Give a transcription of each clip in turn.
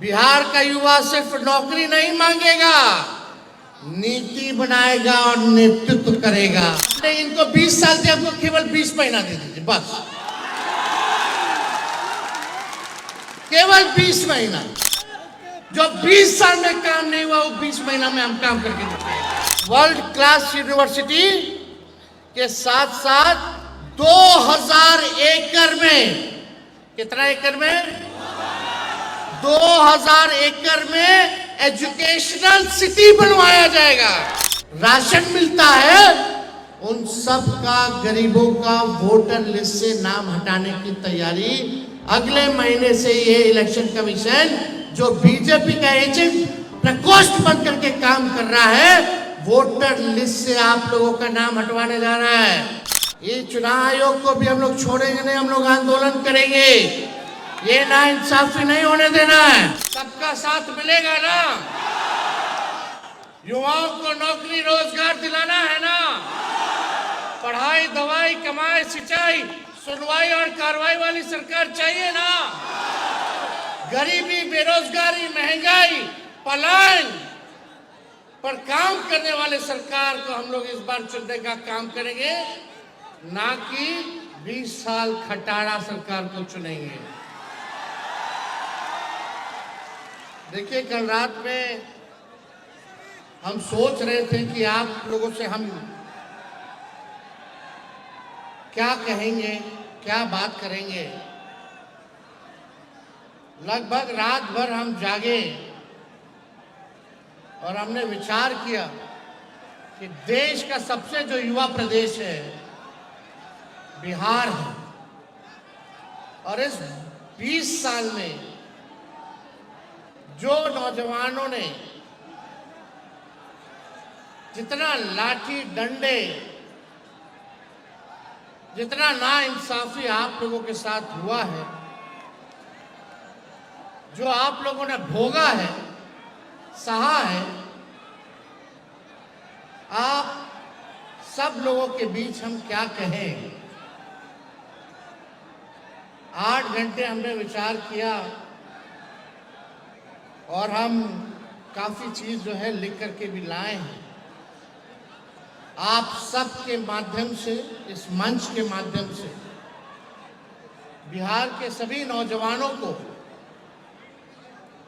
बिहार का युवा सिर्फ नौकरी नहीं मांगेगा, नीति बनाएगा और नेतृत्व करेगा। इनको 20 साल से आपको केवल 20 महीना दे दीजिए, बस केवल 20 महीना। जो 20 साल में काम नहीं हुआ वो 20 महीना में हम काम करके दिखाएंगे। वर्ल्ड क्लास यूनिवर्सिटी के साथ साथ 2000 एकड़ में, कितना एकड़ में? 2000 एकड़ में एजुकेशनल सिटी बनवाया जाएगा। राशन मिलता है, उन सब का, गरीबों का वोटर लिस्ट से नाम हटाने की तैयारी अगले महीने से ये इलेक्शन कमीशन जो बीजेपी का एजेंट प्रकोष्ठ बन करके काम कर रहा है, वोटर लिस्ट से आप लोगों का नाम हटवाने जा रहा है। ये चुनाव आयोग को भी हम लोग छोड़ेंगे नहीं, हम लोग आंदोलन करेंगे। ये नाइंसाफी नहीं होने देना है। सबका साथ मिलेगा ना? युवाओं को नौकरी रोजगार दिलाना है ना? पढ़ाई, दवाई, कमाई, सिंचाई, सुनवाई और कार्रवाई वाली सरकार चाहिए ना? गरीबी, बेरोजगारी, महंगाई, पलायन पर काम करने वाले सरकार को हम लोग इस बार चुनने का काम करेंगे, ना कि 20 साल खटारा सरकार को चुनेंगे। देखिए, कल रात में हम सोच रहे थे कि आप लोगों से हम क्या कहेंगे, क्या बात करेंगे। लगभग रात भर हम जागे और हमने विचार किया कि देश का सबसे जो युवा प्रदेश है बिहार है, और इस 20 साल में जो नौजवानों ने जितना लाठी डंडे, जितना नाइंसाफी आप लोगों के साथ हुआ है, जो आप लोगों ने भोगा है, सहा है, आप सब लोगों के बीच हम क्या कहें। 8 घंटे हमने विचार किया और हम काफी चीज जो है लिख करके भी लाए हैं। आप सब के माध्यम से, इस मंच के माध्यम से बिहार के सभी नौजवानों को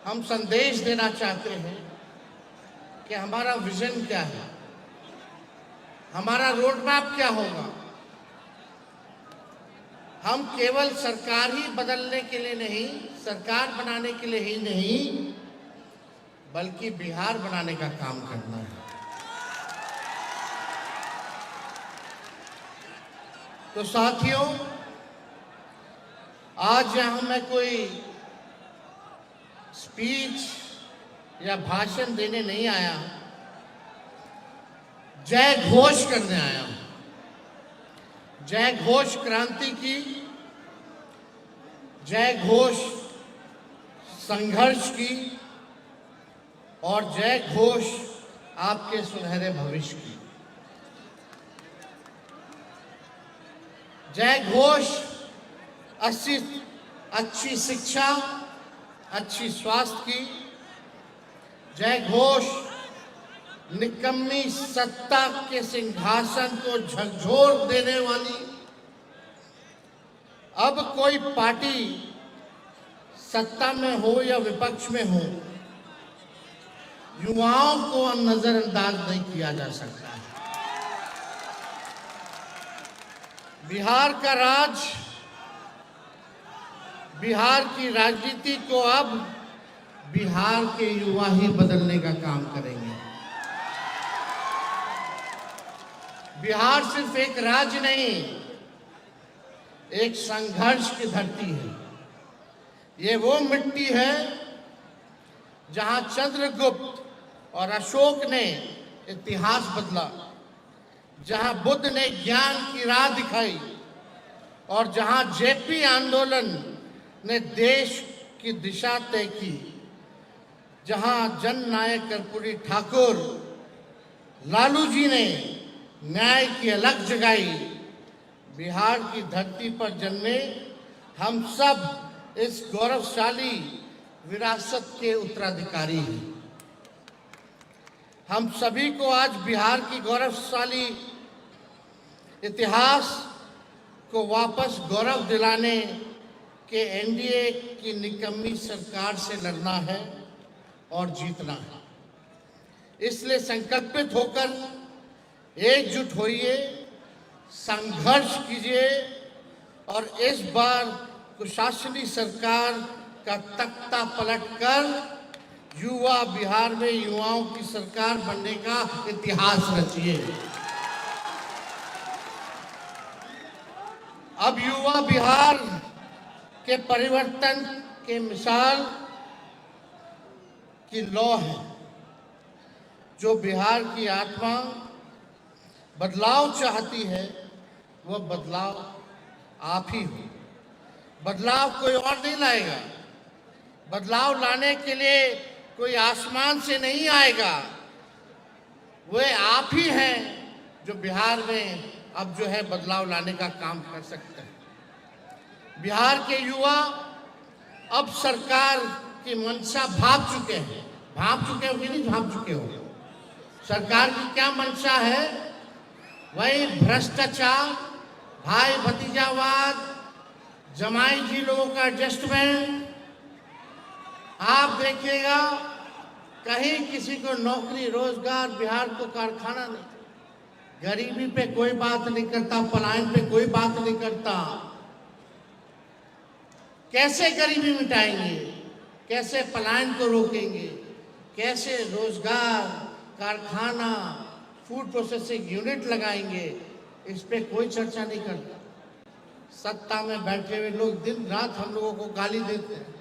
हम संदेश देना चाहते हैं कि हमारा विजन क्या है, हमारा रोड मैप क्या होगा। हम केवल सरकार ही बदलने के लिए नहीं, सरकार बनाने के लिए ही नहीं, बल्कि बिहार बनाने का काम करना है। तो साथियों, आज यहाँ मैं कोई स्पीच या भाषण देने नहीं आया, जय घोष करने आया हूं। जय घोष क्रांति की, जय घोष संघर्ष की, और जय घोष आपके सुनहरे भविष्य की। जय घोष अच्छी शिक्षा, अच्छी स्वास्थ्य की। जय घोष निकम्मी सत्ता के सिंहासन को झकझोर देने वाली। अब कोई पार्टी सत्ता में हो या विपक्ष में हो, युवाओं को नजरअंदाज नहीं किया जा सकता। बिहार का राज, बिहार की राजनीति को अब बिहार के युवा ही बदलने का काम करेंगे। बिहार सिर्फ एक राज्य नहीं, एक संघर्ष की धरती है। ये वो मिट्टी है जहां चंद्रगुप्त और अशोक ने इतिहास बदला, जहां बुद्ध ने ज्ञान की राह दिखाई, और जहां जेपी आंदोलन ने देश की दिशा तय की, जहां जननायक कर्पूरी ठाकुर, लालू जी ने न्याय की अलग जगाई। बिहार की धरती पर जन्मे हम सब इस गौरवशाली विरासत के उत्तराधिकारी हैं। हम सभी को आज बिहार की गौरवशाली इतिहास को वापस गौरव दिलाने के एनडीए की निकम्मी सरकार से लड़ना है और जीतना है। इसलिए संकल्पित होकर एकजुट होइए, संघर्ष कीजिए और इस बार कुशासनी सरकार का तख्ता पलटकर युवा बिहार में युवाओं की सरकार बनने का इतिहास रचिए। अब युवा बिहार के परिवर्तन के मिसाल की लौ है। जो बिहार की आत्मा बदलाव चाहती है, वह बदलाव आप ही हो। बदलाव कोई और नहीं लाएगा। बदलाव लाने के लिए कोई आसमान से नहीं आएगा। वे आप ही हैं जो बिहार में अब जो है बदलाव लाने का काम कर सकते हैं। बिहार के युवा अब सरकार की मंशा भाप चुके हैं। भाप चुके हो कि नहीं भाप चुके हो? सरकार की क्या मंशा है? वही भ्रष्टाचार, भाई भतीजावाद, जमाई जी लोगों का एडजस्टमेंट। आप देखिएगा कहीं किसी को नौकरी रोजगार, बिहार को कारखाना नहीं, गरीबी पे कोई बात नहीं करता, पलायन पे कोई बात नहीं करता। कैसे गरीबी मिटाएंगे, कैसे पलायन को रोकेंगे, कैसे रोजगार, कारखाना, फूड प्रोसेसिंग यूनिट लगाएंगे, इस पे कोई चर्चा नहीं करता। सत्ता में बैठे हुए लोग दिन रात हम लोगों को गाली देते हैं।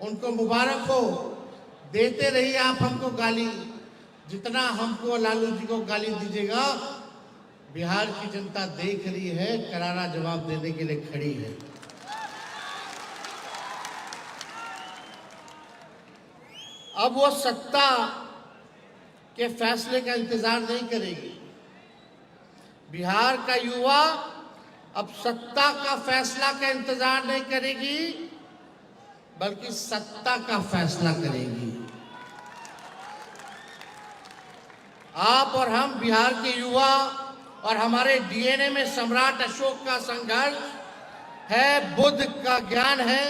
उनको मुबारक हो, देते रहिए आप हमको गाली। जितना हमको लालू जी को गाली दीजिएगा, बिहार की जनता देख रही है, करारा जवाब देने के लिए खड़ी है। अब वो सत्ता के फैसले का इंतजार नहीं करेगी। बिहार का युवा अब सत्ता का फैसला का इंतजार नहीं करेगी, बल्कि सत्ता का फैसला करेगी। आप और हम बिहार के युवा और हमारे डीएनए में सम्राट अशोक का संघर्ष है, बुद्ध का ज्ञान है,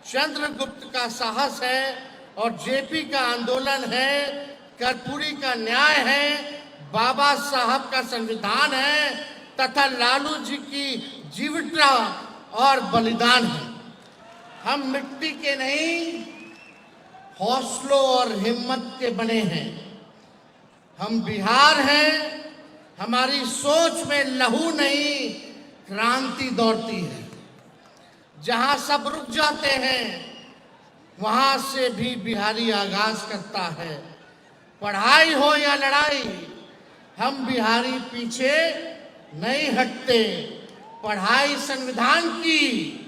चंद्रगुप्त का साहस है और जेपी का आंदोलन है, कर्पूरी का न्याय है, बाबा साहब का संविधान है तथा लालू जी की जीवटता और बलिदान है। हम मिट्टी के नहीं, हौसलों और हिम्मत के बने हैं। हम बिहार हैं, हमारी सोच में लहू नहीं, क्रांति दौड़ती है। जहां सब रुक जाते हैं, वहां से भी बिहारी आगाज करता है। पढ़ाई हो या लड़ाई, हम बिहारी पीछे नहीं हटते। पढ़ाई संविधान की,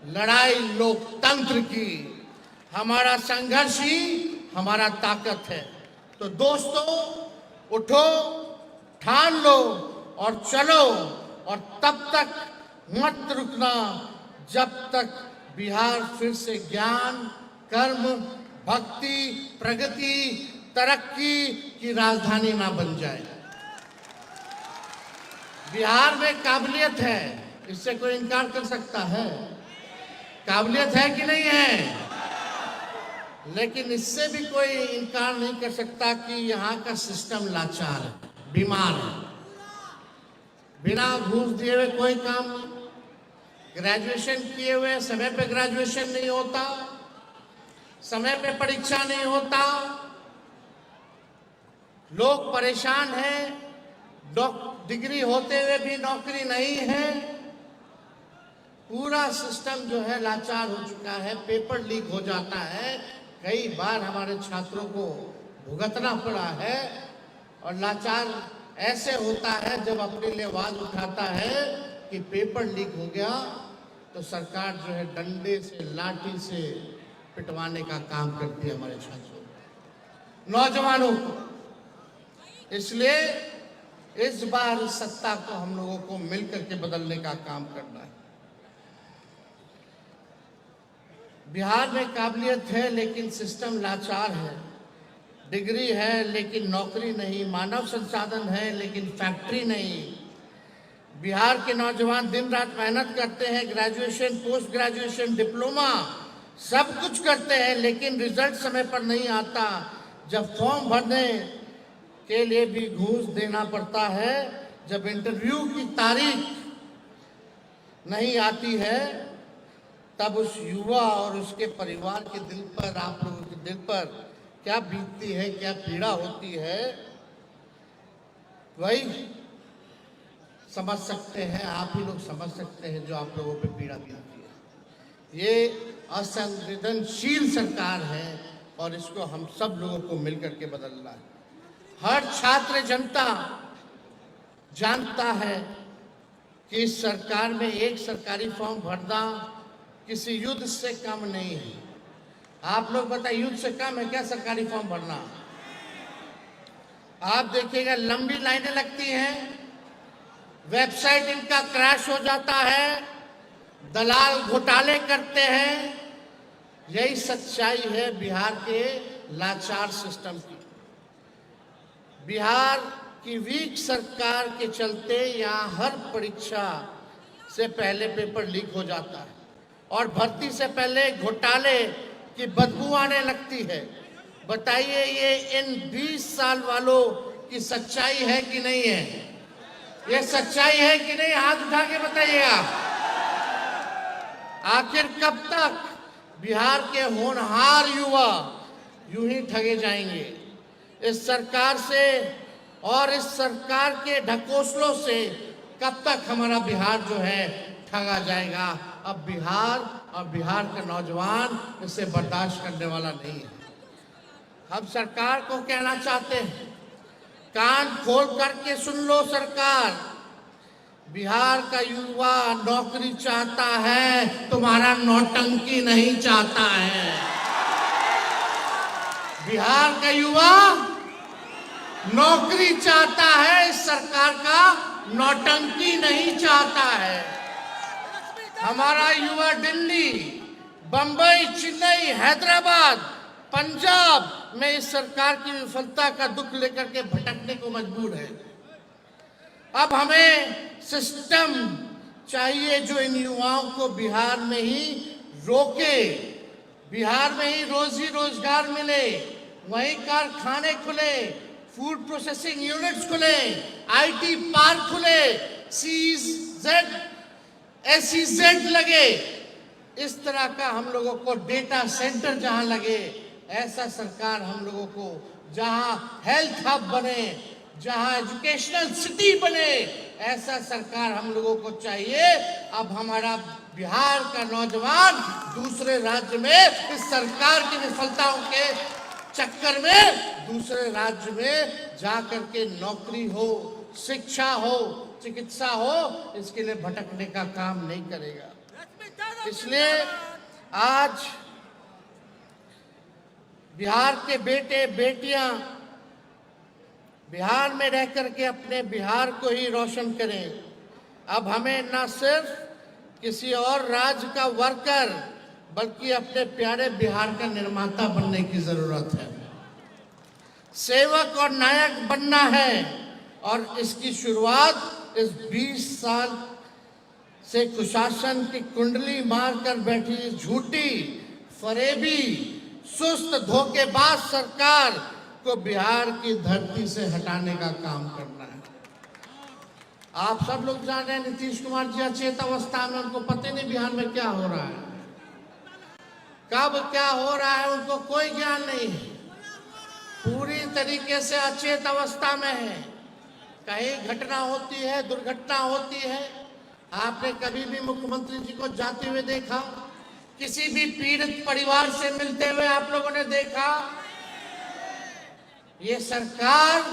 लड़ाई लोकतंत्र की। हमारा संघर्ष ही हमारा ताकत है। तो दोस्तों, उठो, ठान लो और चलो, और तब तक मत रुकना जब तक बिहार फिर से ज्ञान, कर्म, भक्ति, प्रगति, तरक्की की राजधानी ना बन जाए। बिहार में काबिलियत है, इससे कोई इनकार कर सकता है? काबिलियत है कि नहीं है? लेकिन इससे भी कोई इनकार नहीं कर सकता कि यहाँ का सिस्टम लाचार है, बीमार है। बिना घूस दिए हुए कोई काम नहीं। ग्रेजुएशन किए हुए समय पे ग्रेजुएशन नहीं होता, समय पे परीक्षा नहीं होता, लोग परेशान हैं, डिग्री होते हुए भी नौकरी नहीं है। पूरा सिस्टम जो है लाचार हो चुका है। पेपर लीक हो जाता है, कई बार हमारे छात्रों को भुगतना पड़ा है। और लाचार ऐसे होता है जब अपने लिए आवाज उठाता है कि पेपर लीक हो गया, तो सरकार जो है डंडे से, लाठी से पिटवाने का काम करती है हमारे छात्रों, नौजवानों को। इसलिए इस बार सत्ता को हम लोगों को मिलकर के बदलने का काम करना है। बिहार में काबिलियत है लेकिन सिस्टम लाचार है, डिग्री है लेकिन नौकरी नहीं, मानव संसाधन है लेकिन फैक्ट्री नहीं। बिहार के नौजवान दिन रात मेहनत करते हैं, ग्रेजुएशन, पोस्ट ग्रेजुएशन, डिप्लोमा सब कुछ करते हैं, लेकिन रिजल्ट समय पर नहीं आता। जब फॉर्म भरने के लिए भी घूस देना पड़ता है, जब इंटरव्यू की तारीख नहीं आती है, तब उस युवा और उसके परिवार के दिल पर, आप लोगों के दिल पर क्या बीतती है, क्या पीड़ा होती है, वही समझ सकते हैं, आप ही लोग समझ सकते हैं जो आप लोगों पे पीड़ा बीतती है। ये असंवेदनशील सरकार है और इसको हम सब लोगों को मिलकर के बदलना है। हर छात्र जनता जानता है कि इस सरकार में एक सरकारी फॉर्म भरना किसी युद्ध से कम नहीं है। आप लोग बताइए, युद्ध से कम है क्या सरकारी फॉर्म भरना? आप देखिएगा लंबी लाइनें लगती हैं, वेबसाइट इनका क्रैश हो जाता है, दलाल घोटाले करते हैं। यही सच्चाई है बिहार के लाचार सिस्टम की। बिहार की वीक सरकार के चलते यहाँ हर परीक्षा से पहले पेपर लीक हो जाता है और भर्ती से पहले घोटाले की बदबू आने लगती है। बताइए, ये इन 20 साल वालों की सच्चाई है कि नहीं है? ये सच्चाई है कि नहीं? हाथ उठा के बताइएगा। आखिर कब तक बिहार के होनहार युवा यूं ही ठगे जाएंगे? इस सरकार से और इस सरकार के ढकोसलों से कब तक हमारा बिहार जो है ठगा जाएगा? अब बिहार और बिहार का नौजवान इसे बर्दाश्त करने वाला नहीं है। हम सरकार को कहना चाहते हैं, कान खोल करके सुन लो सरकार, बिहार का युवा नौकरी चाहता है, तुम्हारा नौटंकी नहीं चाहता है। बिहार का युवा नौकरी चाहता है, इस सरकार का नौटंकी नहीं चाहता है। हमारा युवा दिल्ली, बंबई, चेन्नई, हैदराबाद, पंजाब में इस सरकार की विफलता का दुख लेकर के भटकने को मजबूर है। अब हमें सिस्टम चाहिए जो इन युवाओं को बिहार में ही रोके, बिहार में ही रोजी रोजगार मिले, वहीं कारखाने खुले, फूड प्रोसेसिंग यूनिट्स खुले, आईटी पार्क खुले, SEZ लगे। इस तरह का हम लोगों को डेटा सेंटर जहां लगे, ऐसा सरकार हम लोगों को, जहां हेल्थ हब बने, जहां एजुकेशनल सिटी बने, ऐसा सरकार हम लोगों को चाहिए। अब हमारा बिहार का नौजवान दूसरे राज्य में इस सरकार की विफलताओं के चक्कर में दूसरे राज्य में जाकर के नौकरी हो, शिक्षा हो, चिकित्सा हो, इसके लिए भटकने का काम नहीं करेगा। इसलिए आज बिहार के बेटे बेटियां बिहार में रह करके अपने बिहार को ही रोशन करें। अब हमें न सिर्फ किसी और राज्य का वर्कर बल्कि अपने प्यारे बिहार का निर्माता बनने की जरूरत है। सेवक और नायक बनना है और इसकी शुरुआत इस 20 साल से कुशासन की कुंडली मारकर बैठी झूठी, फरेबी, सुस्त, धोखेबाज सरकार को बिहार की धरती से हटाने का काम करना है। आप सब लोग जान रहे हैं, नीतीश कुमार जी अचेत अवस्था में, उनको पता नहीं बिहार में क्या हो रहा है, कब क्या हो रहा है, उनको कोई ज्ञान नहीं है। पूरी तरीके से अचेत अवस्था में है। कहीं घटना होती है, दुर्घटना होती है, आपने कभी भी मुख्यमंत्री जी को जाते हुए देखा? किसी भी पीड़ित परिवार से मिलते हुए आप लोगों ने देखा? ये सरकार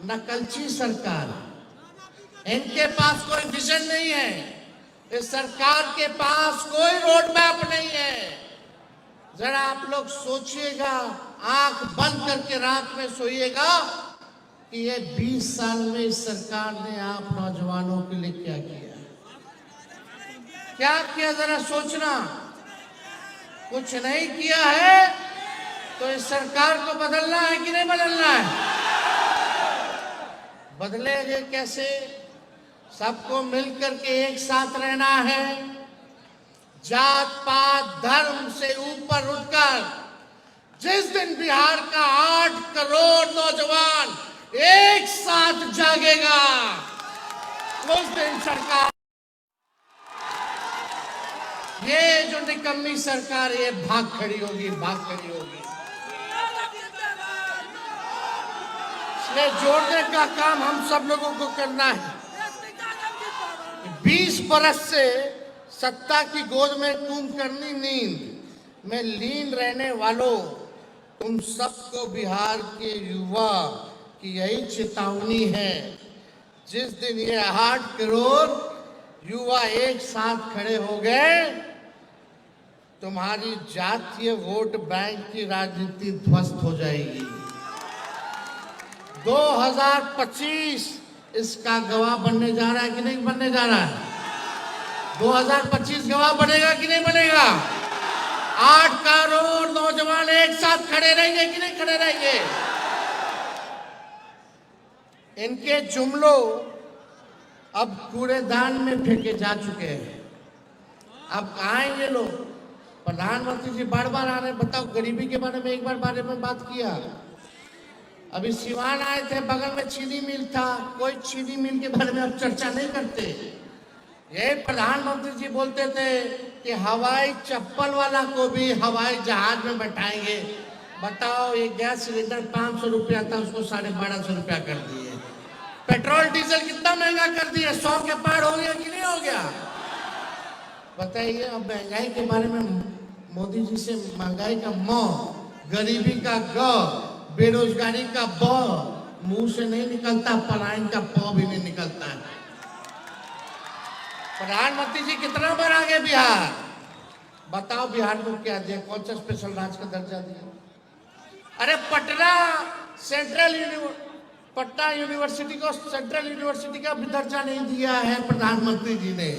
नकलची सरकार है। इनके पास कोई विजन नहीं है। इस सरकार के पास कोई रोड मैप नहीं है। जरा आप लोग सोचिएगा, आंख बंद करके रात में सोइएगा कि ये 20 साल में इस सरकार ने आप नौजवानों के लिए क्या किया, क्या किया, जरा सोचना। कुछ नहीं किया है तो इस सरकार को बदलना है कि नहीं बदलना है? बदलेंगे कैसे? सबको मिलकर के एक साथ रहना है। जात पात धर्म से ऊपर उठकर जिस दिन बिहार का 8 करोड़ नौजवान एक साथ जागेगा, उस दिन सरकार, ये जो निकम्मी सरकार, ये भाग खड़ी होगी, भाग खड़ी होगी। इसलिए जोड़ने का काम हम सब लोगों को करना है। 20 बरस से सत्ता की गोद में कुंभकर्णी नींद में लीन रहने वालों, तुम सबको बिहार के युवा की यही चेतावनी है। जिस दिन ये 8 करोड़ युवा एक साथ खड़े हो गए, तुम्हारी जातीय वोट बैंक की राजनीति ध्वस्त हो जाएगी। 2025 इसका गवाह बनने जा रहा है कि नहीं बनने जा रहा है? 2025 गवाह बनेगा कि नहीं बनेगा? 8 करोड़ नौजवान एक साथ खड़े रहेंगे कि नहीं खड़े रहेंगे? इनके जुमलों अब कूड़ेदान में फेंके जा चुके हैं। अब कहाँ हैं ये लोग? प्रधानमंत्री जी बार बार आ रहे हैं। बताओ, गरीबी के बारे में एक बारे में बात किया? अभी सिवान आए थे, बगल में चीनी मिल था, कोई चीनी मिल के बारे में अब चर्चा नहीं करते। ये प्रधानमंत्री जी बोलते थे कि हवाई चप्पल वाला को भी हवाई जहाज में बैठाएंगे। बताओ, ये गैस सिलेंडर 500 रुपया था, उसको 1250 रुपया कर दिए। पेट्रोल डीजल कितना महंगा कर दिया? 100 के पार हो गया कि नहीं हो गया? बताइए। अब महंगाई के बारे में मोदी जी से महंगाई का म, गरीबी का ग, बेरोजगारी का ब मुंह से नहीं निकलता, पलायन का प भी नहीं निकलता है। प्रधानमंत्री जी कितना बार आ गए बिहार? बताओ, बिहार को क्या दिया? कौन सा स्पेशल राज्य का दर्जा दिया? अरे पटना यूनिवर्सिटी को सेंट्रल यूनिवर्सिटी का भी दर्जा नहीं दिया है प्रधानमंत्री जी ने।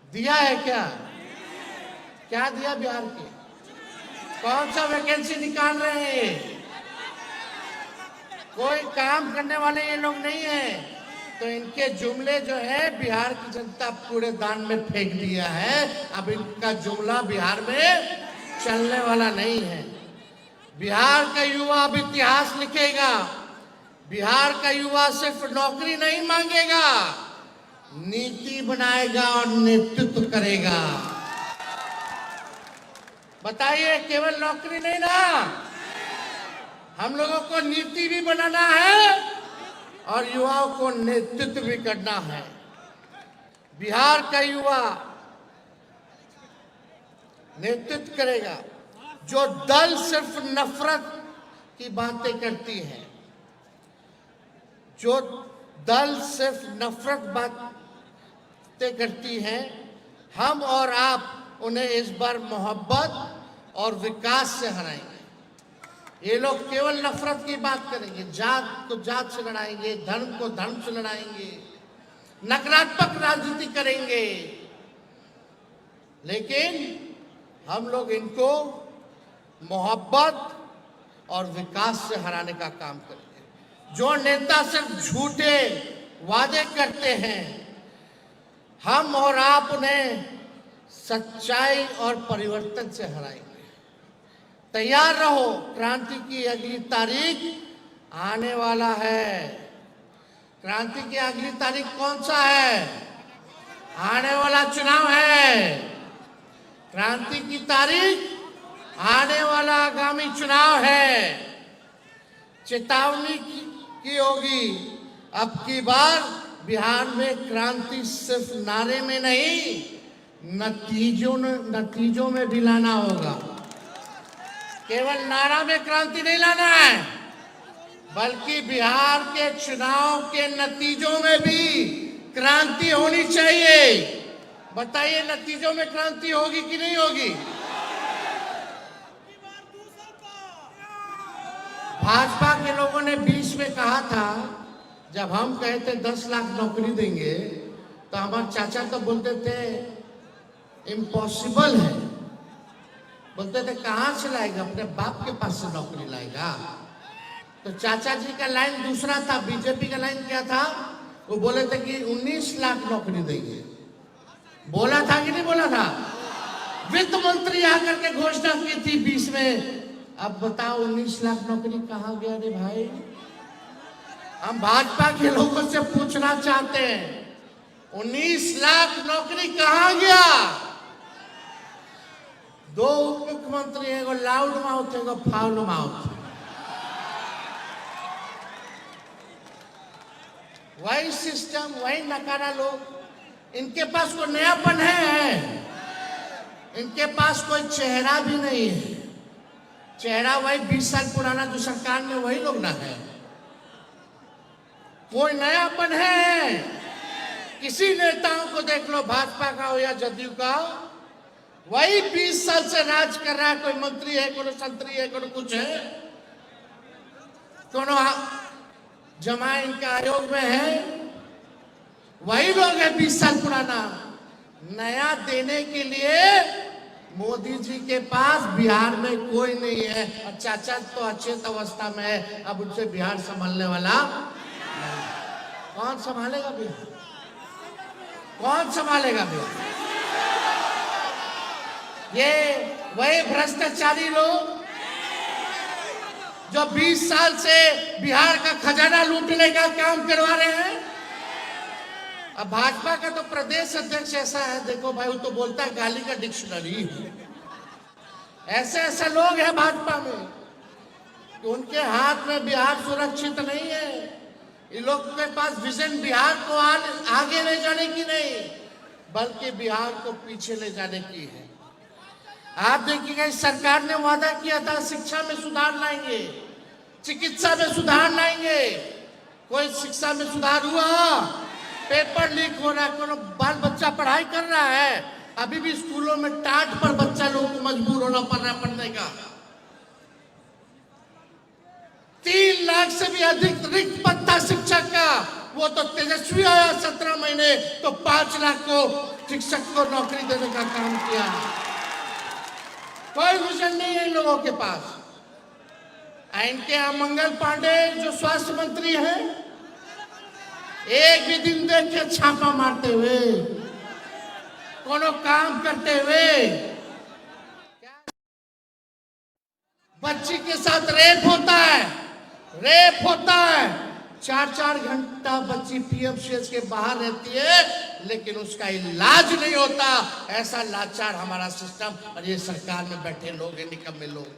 दिया है क्या? क्या दिया बिहार के? कौन सा वैकेंसी निकाल रहे हैं? कोई काम करने वाले ये लोग नहीं है। तो इनके जुमले जो है बिहार की जनता कूड़ेदान में फेंक दिया है। अब इनका जुमला बिहार में चलने वाला नहीं है। बिहार का युवा अब इतिहास लिखेगा। बिहार का युवा सिर्फ नौकरी नहीं मांगेगा, नीति बनाएगा और नेतृत्व करेगा। बताइए, केवल नौकरी नहीं ना, हम लोगों को नीति भी बनाना है और युवाओं को नेतृत्व भी करना है। बिहार का युवा नेतृत्व करेगा। जो दल सिर्फ नफरत की बातें करती है, जो दल सिर्फ नफरत बातें करती हैं, हम और आप उन्हें इस बार मोहब्बत और विकास से हराएंगे। ये लोग केवल नफरत की बात करेंगे, जात को जात से लड़ाएंगे, धर्म को धर्म से लड़ाएंगे, नकारात्मक राजनीति करेंगे। लेकिन हम लोग इनको मोहब्बत और विकास से हराने का काम करेंगे। जो नेता सिर्फ झूठे वादे करते हैं, हम और आप उन्हें सच्चाई और परिवर्तन से हराएंगे। तैयार रहो, क्रांति की अगली तारीख आने वाला है। क्रांति की अगली तारीख कौन सा है? आने वाला चुनाव है। क्रांति की तारीख आने वाला आगामी चुनाव है। चेतावनी की होगी। अब की बार बिहार में क्रांति सिर्फ नारे में नहीं, नतीजों में भी लाना होगा। केवल नारा में क्रांति नहीं लाना है, बल्कि बिहार के चुनाव के नतीजों में भी क्रांति होनी चाहिए। बताइए, नतीजों में क्रांति होगी कि नहीं होगी? भाजपा के लोगों ने बीच में कहा था, जब हम कहे थे 10 लाख नौकरी देंगे, तो हमारे चाचा तो बोलते थे इम्पॉसिबल है। बोलते थे कहाँ से लाएगा, अपने बाप के पास से नौकरी लाएगा। तो चाचा जी का लाइन दूसरा था, बीजेपी का लाइन क्या था, वो बोले थे कि 19 लाख नौकरी देंगे। बोला था कि नहीं बोला था? वित्त मंत्री आकर के घोषणा की थी 20 में। अब बताओ 19 लाख नौकरी कहाँ गया रे भाई? हम भाजपा के लोगों से पूछना चाहते हैं 19 लाख नौकरी कहाँ गया? 2 उप मुख्यमंत्री, एगो लाउड माउथ, एगो फाउल माउथ। वही सिस्टम, वही नकारा लोग। इनके पास कोई नयापन है? इनके पास कोई चेहरा भी नहीं है। चेहरा वही 20 साल पुराना जो सरकार में, वही लोग ना है। कोई नयापन है? किसी नेताओं को देख लो, भाजपा का हो या जदयू का, वही 20 साल से राज कर रहा है। कोई मंत्री है, कोई संतरी है, कोई कुछ है, कोनो जमा इनका आयोग में है, वही लोग है 20 साल पुराना। नया देने के लिए मोदी जी के पास बिहार में कोई नहीं है। और चाचा तो अचेत अवस्था में है, अब उनसे बिहार संभालने वाला कौन संभालेगा बिहार? कौन संभालेगा बिहार? ये वही भ्रष्टाचारी लोग जो 20 साल से बिहार का खजाना लूटने का काम करवा रहे हैं। अब भाजपा का तो प्रदेश अध्यक्ष ऐसा है, देखो भाई, वो तो बोलता है गाली का डिक्शनरी। ऐसे ऐसे लोग हैं भाजपा में कि उनके हाथ में बिहार सुरक्षित नहीं है। इन लोग के पास विजन बिहार को आगे ले जाने की नहीं, बल्कि बिहार को पीछे ले जाने की है। आप देखिएगा, इस सरकार ने वादा किया था शिक्षा में सुधार लाएंगे, चिकित्सा में सुधार लाएंगे। कोई शिक्षा में सुधार हुआ? पेपर लीक हो रहा है, कोनो बाल बच्चा पढ़ाई कर रहा है, अभी भी स्कूलों में टाट पर बच्चा लोगों को मजबूर होना पड़ रहा है पढ़ने का। 3 लाख से भी अधिक रिक्त पद था शिक्षक का, वो तो तेजस्वी आया 17 महीने तो 5 लाख को शिक्षक को नौकरी देने का काम किया। कोई विजन नहीं है इन लोगों के पास। इनके यहाँ मंगल पांडे जो स्वास्थ्य मंत्री हैं, एक भी दिन देख के छापा मारते हुए, कोनो काम करते हुए, बच्ची के साथ रेप होता है, रेप होता है। 4-4 घंटा बच्ची पीएमसीएच के बाहर रहती है, लेकिन उसका इलाज नहीं होता। ऐसा लाचार हमारा सिस्टम, और ये सरकार में बैठे लोग हैं, निकम्मे लोग।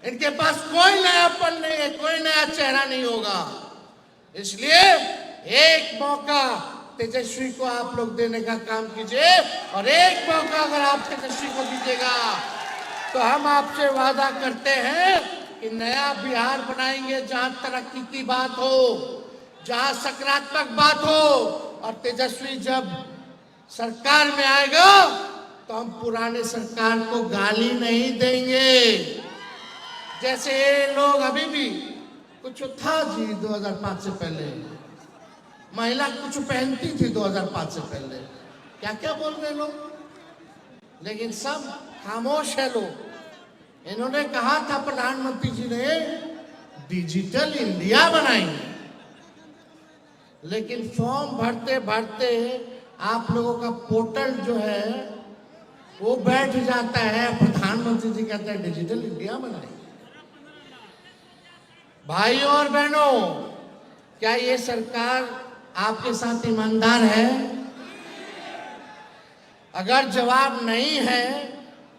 इनके पास कोई नयापन नहीं है, कोई नया चेहरा नहीं होगा। इसलिए एक मौका तेजस्वी को आप लोग देने का काम कीजिए, और एक मौका अगर आप तेजस्वी को दीजिएगा तो हम आपसे वादा करते हैं कि नया बिहार बनाएंगे, जहां तरक्की की बात हो, जहां सकारात्मक बात हो। और तेजस्वी जब सरकार में आएगा तो हम पुराने सरकार को गाली नहीं देंगे। जैसे ये लोग अभी भी कुछ था जी 2005 से पहले, महिला कुछ पहनती थी 2005 से पहले, क्या क्या बोल रहे लोग, लेकिन सब खामोश है लोग। इन्होंने कहा था, प्रधानमंत्री जी ने, डिजिटल इंडिया बनाएंगे, लेकिन फॉर्म भरते भरते आप लोगों का पोर्टल जो है वो बैठ जाता है। प्रधानमंत्री जी कहते हैं डिजिटल इंडिया बनाएंगे। भाइयों और बहनों, क्या ये सरकार आपके साथ ईमानदार है? अगर जवाब नहीं है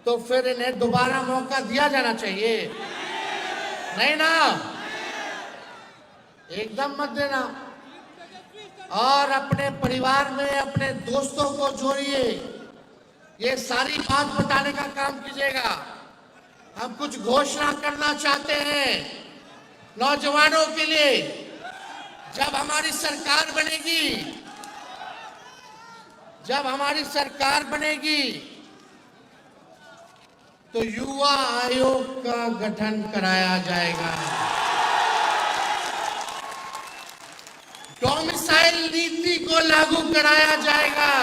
तो फिर इन्हें दोबारा मौका दिया जाना चाहिए, नहीं ना? एकदम मत देना। और अपने परिवार में अपने दोस्तों को जोड़िए, ये सारी बात बताने का काम कीजिएगा। हम कुछ घोषणा करना चाहते हैं नौजवानों के लिए। जब हमारी सरकार बनेगी, जब हमारी सरकार बनेगी तो युवा आयोग का गठन कराया जाएगा। डोमिसाइल नीति को लागू कराया जाएगा।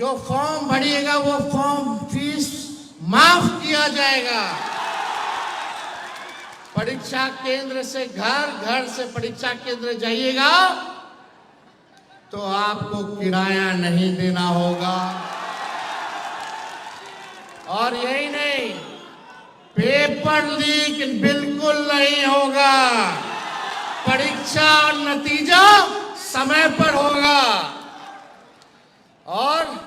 जो फॉर्म भरिएगा वो फॉर्म फीस माफ किया जाएगा। परीक्षा केंद्र से घर, घर से परीक्षा केंद्र जाइएगा तो आपको किराया नहीं देना होगा। और यही नहीं, पेपर लीक बिल्कुल नहीं होगा। परीक्षा और नतीजा समय पर होगा। और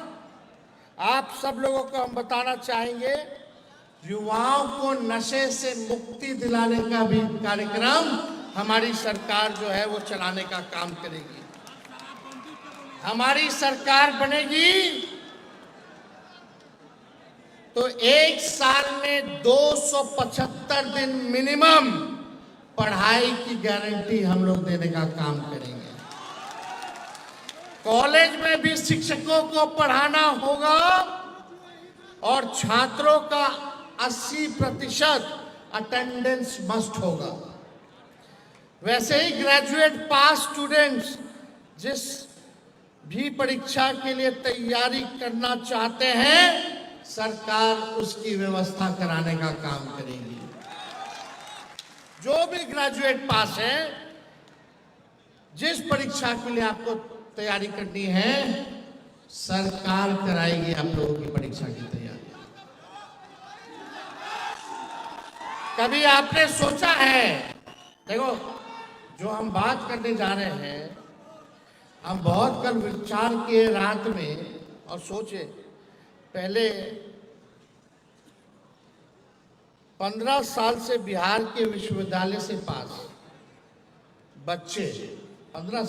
आप सब लोगों को हम बताना चाहेंगे, युवाओं को नशे से मुक्ति दिलाने का भी कार्यक्रम हमारी सरकार जो है वो चलाने का काम करेगी। हमारी सरकार बनेगी तो एक साल में 275 दिन मिनिमम पढ़ाई की गारंटी हम लोग देने का काम करेंगे। कॉलेज में भी शिक्षकों को पढ़ाना होगा और छात्रों का 80% अटेंडेंस मस्ट होगा। वैसे ही ग्रेजुएट पास स्टूडेंट्स जिस भी परीक्षा के लिए तैयारी करना चाहते हैं, सरकार उसकी व्यवस्था कराने का काम करेगी। जो भी ग्रेजुएट पास है, जिस परीक्षा के लिए आपको तैयारी करनी है, सरकार कराएगी आप लोगों की परीक्षा की तैयारी। कभी आपने सोचा है, देखो जो हम बात करने जा रहे हैं, हम बहुत कल विचार किए रात में और सोचे, पहले 15 साल से बिहार के विश्वविद्यालय से पास बच्चे 15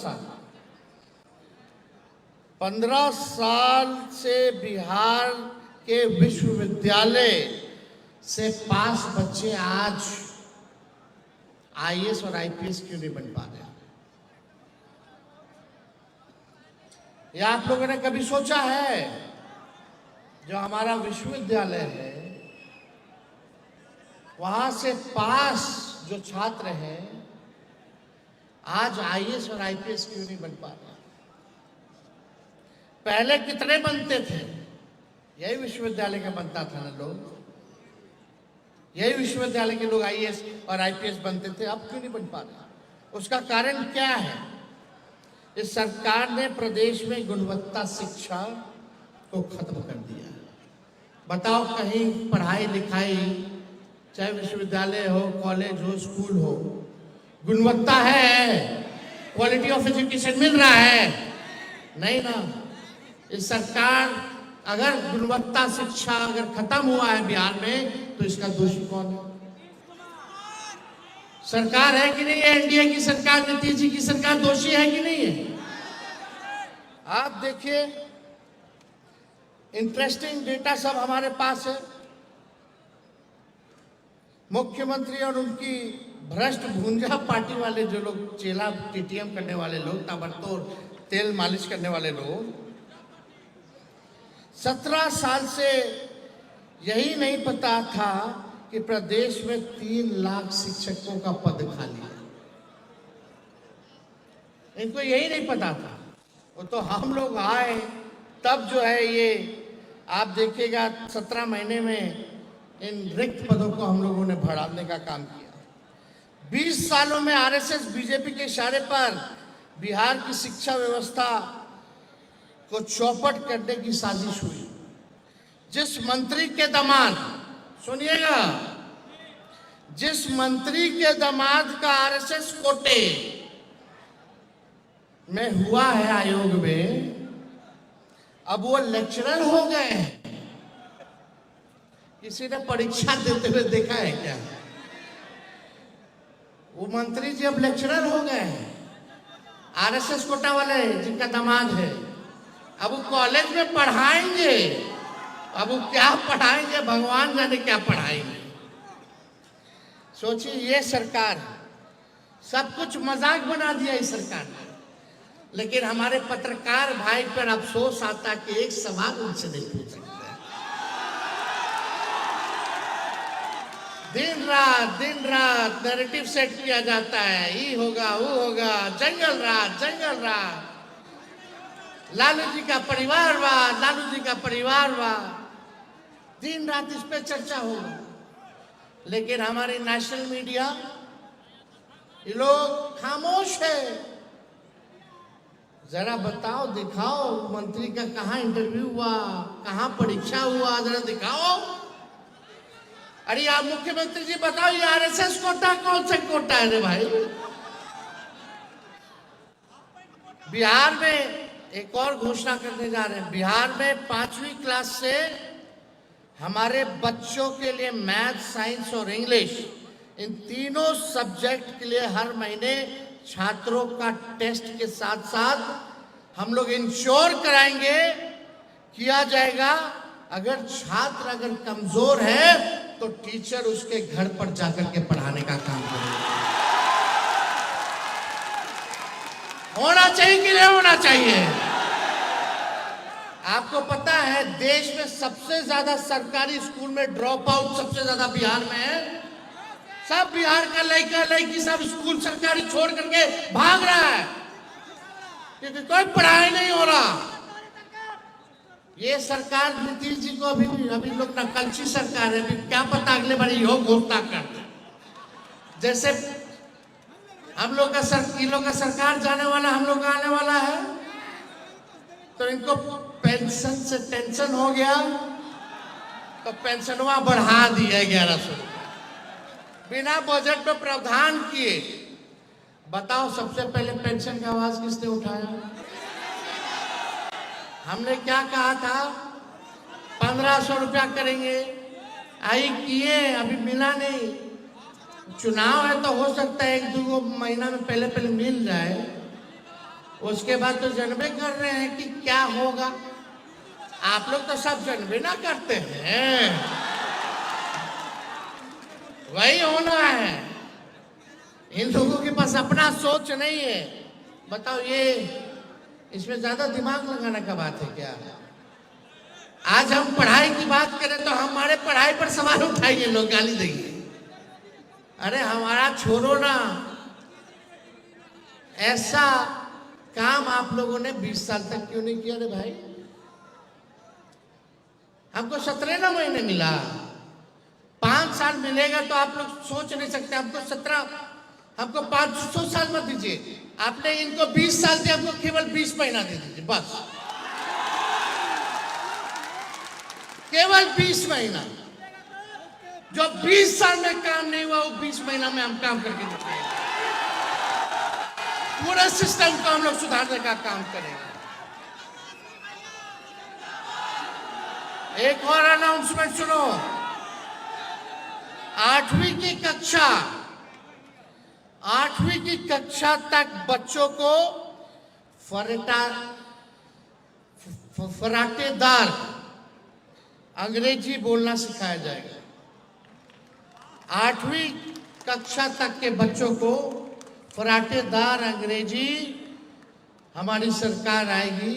साल से बिहार के विश्वविद्यालय से पास बच्चे आज आईएएस और आईपीएस क्यों नहीं बन पा रहे? या आप लोगों ने कभी सोचा है, जो हमारा विश्वविद्यालय है वहां से पास जो छात्र हैं आज आईएएस और आईपीएस क्यों नहीं बन पा रहे? पहले कितने बनते थे? यही विश्वविद्यालय का बनता था ना लोग, यही विश्वविद्यालय के लोग आईएएस और आईपीएस बनते थे। अब क्यों नहीं बन पा रहे? उसका कारण क्या है? इस सरकार ने प्रदेश में गुणवत्ता शिक्षा को खत्म कर दिया। बताओ, कहीं पढ़ाई लिखाई, चाहे विश्वविद्यालय हो, कॉलेज हो, स्कूल हो, गुणवत्ता है? क्वालिटी ऑफ एजुकेशन मिल रहा है? नहीं ना। इस सरकार, अगर गुणवत्ता शिक्षा अगर खत्म हुआ है बिहार में, तो इसका दोषी कौन है? सरकार है कि नहीं है? एनडीए की सरकार, नीतीश जी की सरकार दोषी है कि नहीं है? आप देखिए, इंटरेस्टिंग डेटा सब हमारे पास है। मुख्यमंत्री और उनकी भ्रष्ट भूंजा पार्टी वाले जो लोग, चेला टीटीएम करने वाले लोग, ताबड़तोड़ तेल मालिश करने वाले लोग, 17 साल से यही नहीं पता था कि प्रदेश में 3 लाख शिक्षकों का पद खाली है। इनको यही नहीं पता था। वो तो हम लोग आए तब जो है ये आप देखिएगा 17 महीने में इन रिक्त पदों को हम लोगों ने बढ़ाने का काम किया। 20 सालों में आरएसएस बीजेपी के इशारे पर बिहार की शिक्षा व्यवस्था को चौपट करने की साजिश हुई। जिस मंत्री के दामाद, सुनिएगा, जिस मंत्री के दामाद का आरएसएस कोटे में हुआ है आयोग में, अब वो लेक्चरर हो गए हैं। किसी ने परीक्षा देते हुए देखा है क्या? वो मंत्री जी अब लेक्चरर हो गए हैं, आरएसएस कोटा वाले जिनका दामाद है। अब वो कॉलेज में पढ़ाएंगे, अब वो क्या पढ़ाएंगे, भगवान जाने क्या पढ़ाएंगे। सोचिए, ये सरकार सब कुछ मजाक बना दिया इस सरकार ने। लेकिन हमारे पत्रकार भाई पर अफसोस आता कि एक सवाल उनसे नहीं पूछ सकते। दिन रात नैरेटिव सेट किया जाता है, ये होगा, वो होगा, जंगल रात। लालू जी का परिवारवाद, लालू जी का परिवारवाद, दिन रात इस पे चर्चा होगा। लेकिन हमारी नेशनल मीडिया, ये लोग खामोश है। जरा बताओ, दिखाओ मंत्री का कहां इंटरव्यू हुआ, कहां परीक्षा हुआ, जरा दिखाओ। अरे आप मुख्यमंत्री जी बताओ, ये आरएसएस कोटा कौन सा कोटा है रे भाई? बिहार में एक और घोषणा करने जा रहे हैं। बिहार में 5वीं क्लास से हमारे बच्चों के लिए मैथ, साइंस और इंग्लिश, इन तीनों सब्जेक्ट के लिए हर महीने छात्रों का टेस्ट के साथ साथ हम लोग इंश्योर कराएंगे, किया जाएगा। अगर कमजोर है तो टीचर उसके घर पर जाकर के पढ़ाने का काम करेगा। होना चाहिए कि नहीं होना चाहिए? आपको पता है देश में सबसे ज्यादा सरकारी स्कूल में ड्रॉप आउट सबसे ज्यादा बिहार में है। सब बिहार का लड़का लड़की सब स्कूल सरकारी छोड़ करके भाग रहा है क्योंकि कोई पढ़ाई नहीं हो रहा। ये सरकार नीतीश जी को अभी लोग नकलची सरकार है, अभी क्या पता अगले बार यो घोषणा कर दे। जैसे हम लोग का सरकार जाने वाला, हम लोग का आने वाला है, तो इनको पेंशन से टेंशन हो गया तो पेंशनवा बढ़ा दिया 1100 बिना बजट में प्रावधान किए। बताओ सबसे पहले पेंशन का आवाज किसने उठाया? हमने क्या कहा था? 1500 रुपया करेंगे, आई किए, अभी मिला नहीं। चुनाव है तो हो सकता है 1-2 महीना में पहले मिल जाए, उसके बाद तो जानबे कर रहे हैं कि क्या होगा। आप लोग तो सब जानबे ना करते हैं, वही होना है। इन लोगों के पास अपना सोच नहीं है। बताओ, ये इसमें ज्यादा दिमाग लगाने का बात है क्या? आज हम पढ़ाई की बात करें तो हमारे पढ़ाई पर सवाल उठाइए, लोग गाली देंगे। अरे हमारा छोड़ो ना, ऐसा काम आप लोगों ने 20 साल तक क्यों नहीं किया रे भाई? हमको 17 महीने मिला, 5 साल मिलेगा तो आप लोग सोच नहीं सकते। हमको 500 साल मत दीजिए, आपने इनको 20 साल दिया, हमको केवल 20 महीना दे दीजिए बस, केवल 20 महीना। जो 20 साल में काम नहीं हुआ वो 20 महीना में हम काम करके दिखाएंगे। पूरे सिस्टम को हम लोग सुधारने का काम करेंगे। एक और अनाउंसमेंट सुनो, 8वीं की कक्षा तक बच्चों को फराटेदार अंग्रेजी बोलना सिखाया जाएगा। 8वीं कक्षा तक के बच्चों को फराटेदार अंग्रेजी हमारी सरकार आएगी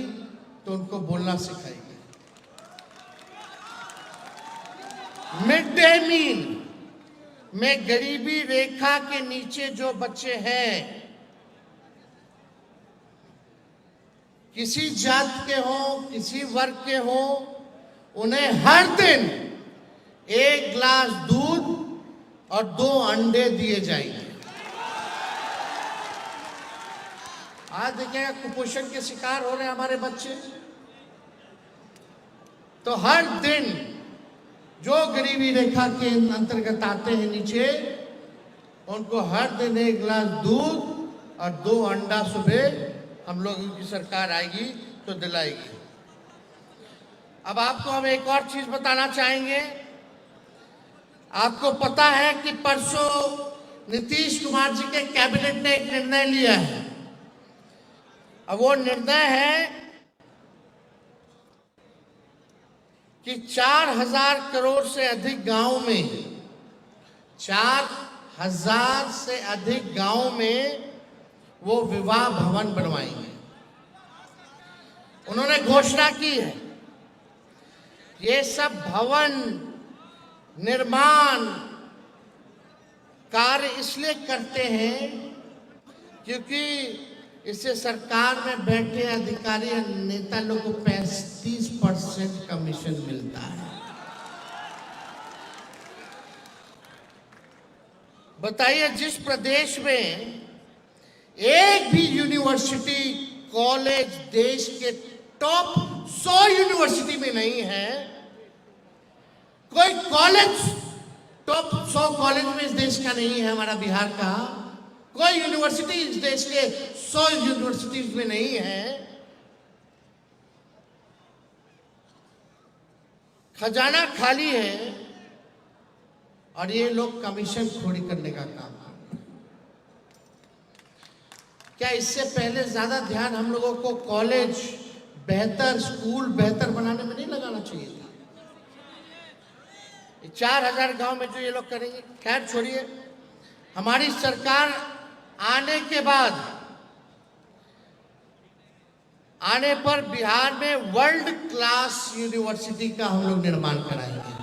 तो उनको बोलना सिखाएगी। मिड डे मील में गरीबी रेखा के नीचे जो बच्चे हैं, किसी जात के हो, किसी वर्ग के हो, उन्हें हर दिन 1 गिलास दूध और 2 अंडे दिए जाएंगे। आज देखिएगा कुपोषण के शिकार हो रहे हैं हमारे बच्चे, तो हर दिन जो गरीबी रेखा के अंतर्गत आते हैं नीचे, उनको हर दिन 1 गिलास दूध और 2 अंडा सुबह हम लोगों की सरकार आएगी तो दिलाएगी। अब आपको हम एक और चीज बताना चाहेंगे। आपको पता है कि परसों नीतीश कुमार जी के कैबिनेट ने एक निर्णय लिया है। अब वो निर्णय है कि 4000 करोड़ से अधिक गांव में, 4000 से अधिक गांव में वो विवाह भवन बनवाएंगे। उन्होंने घोषणा की है, ये सब भवन निर्माण कार्य इसलिए करते हैं क्योंकि इससे सरकार में बैठे अधिकारी और नेता लोग को 35% कमीशन मिलता है। बताइए, जिस प्रदेश में एक भी यूनिवर्सिटी कॉलेज देश के टॉप 100 यूनिवर्सिटी में नहीं है, कोई कॉलेज टॉप 100 कॉलेज में इस देश का नहीं है, हमारा बिहार का कोई यूनिवर्सिटी इस देश के 100 यूनिवर्सिटीज में नहीं है, खजाना खाली है और ये लोग कमीशन खोरी करने का काम करते हैं। क्या इससे पहले ज्यादा ध्यान हम लोगों को कॉलेज बेहतर, स्कूल बेहतर बनाने में नहीं लगाना चाहिए था? 4000 गांव में जो ये लोग करेंगे, खैर छोड़िए। हमारी सरकार आने के बाद, आने पर बिहार में वर्ल्ड क्लास यूनिवर्सिटी का हम लोग निर्माण कराएंगे।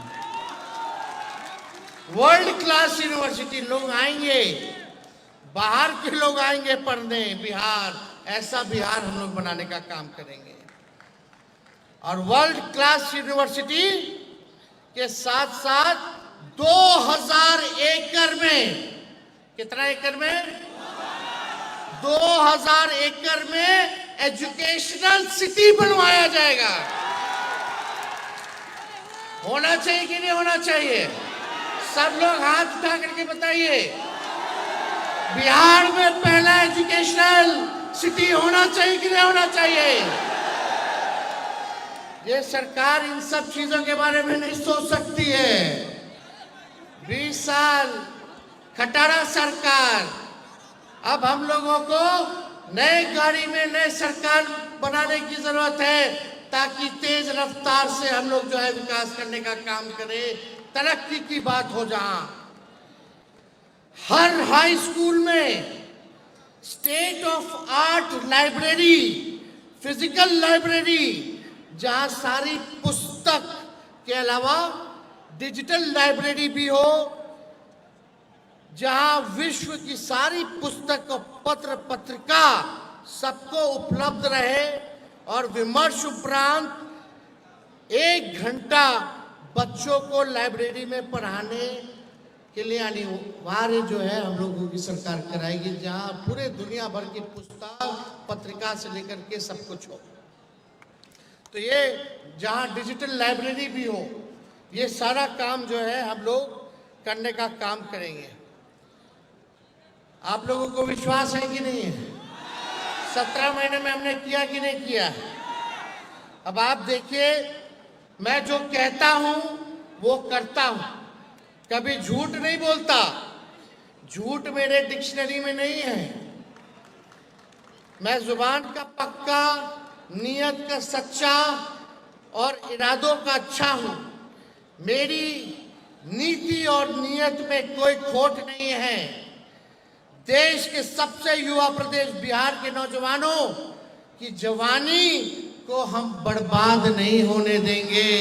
वर्ल्ड क्लास यूनिवर्सिटी, लोग आएंगे, बाहर के लोग आएंगे पढ़ने बिहार, ऐसा बिहार हम लोग बनाने का काम करेंगे। और वर्ल्ड क्लास यूनिवर्सिटी के साथ साथ 2000 एकड़ में, कितना एकड़ में? 2000 एकड़ में एजुकेशनल सिटी बनवाया जाएगा। होना चाहिए कि नहीं होना चाहिए? सब लोग हाथ उठा करके बताइए, बिहार में पहला एजुकेशनल सिटी होना चाहिए कि नहीं होना चाहिए? ये सरकार इन सब चीजों के बारे में नहीं सोच सकती है। 20 साल खटारा सरकार, अब हम लोगों को नए गाड़ी में नए सरकार बनाने की जरूरत है, ताकि तेज रफ्तार से हम लोग जो है विकास करने का काम करें, तरक्की की बात हो। जहां हर हाई स्कूल में state of art library, physical library, जहां सारी पुस्तक के अलावा डिजिटल लाइब्रेरी भी हो, जहां विश्व की सारी पुस्तक और पत्र पत्रिका सबको उपलब्ध रहे, और विमर्श उपरांत 1 घंटा बच्चों को लाइब्रेरी में पढ़ाने के लिए अनिवार्य जो है हम लोगों की सरकार कराएगी, जहां पूरे दुनिया भर की पुस्तक पत्रिका से लेकर के सब कुछ हो। तो ये जहां डिजिटल लाइब्रेरी भी हो, ये सारा काम जो है हम लोग करने का काम करेंगे। आप लोगों को विश्वास है कि नहीं है? 17 महीने में हमने किया कि नहीं किया? अब आप देखिए, मैं जो कहता हूं वो करता हूं, कभी झूठ नहीं बोलता। झूठ मेरे डिक्शनरी में नहीं है। मैं जुबान का पक्का, नियत का सच्चा और इरादों का अच्छा हूं। मेरी नीति और नियत में कोई खोट नहीं है। देश के सबसे युवा प्रदेश बिहार के नौजवानों की जवानी को हम बर्बाद नहीं होने देंगे।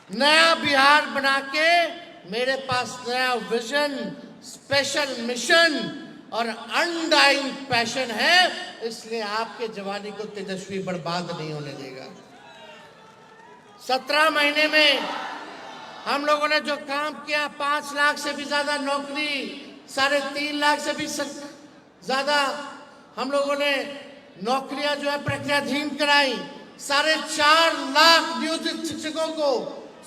नया बिहार बना के मेरे पास नया विजन, स्पेशल मिशन और अनडाइंग पैशन है, इसलिए आपके जवानी को तेजस्वी बर्बाद नहीं होने देगा। 17 महीने में हम लोगों ने जो काम किया, 5 लाख से भी ज्यादा नौकरी, 3.5 लाख से भी ज्यादा हम लोगों ने नौकरियां जो है प्रक्रियाधीन कराई। 4.5 लाख नियोजित शिक्षकों को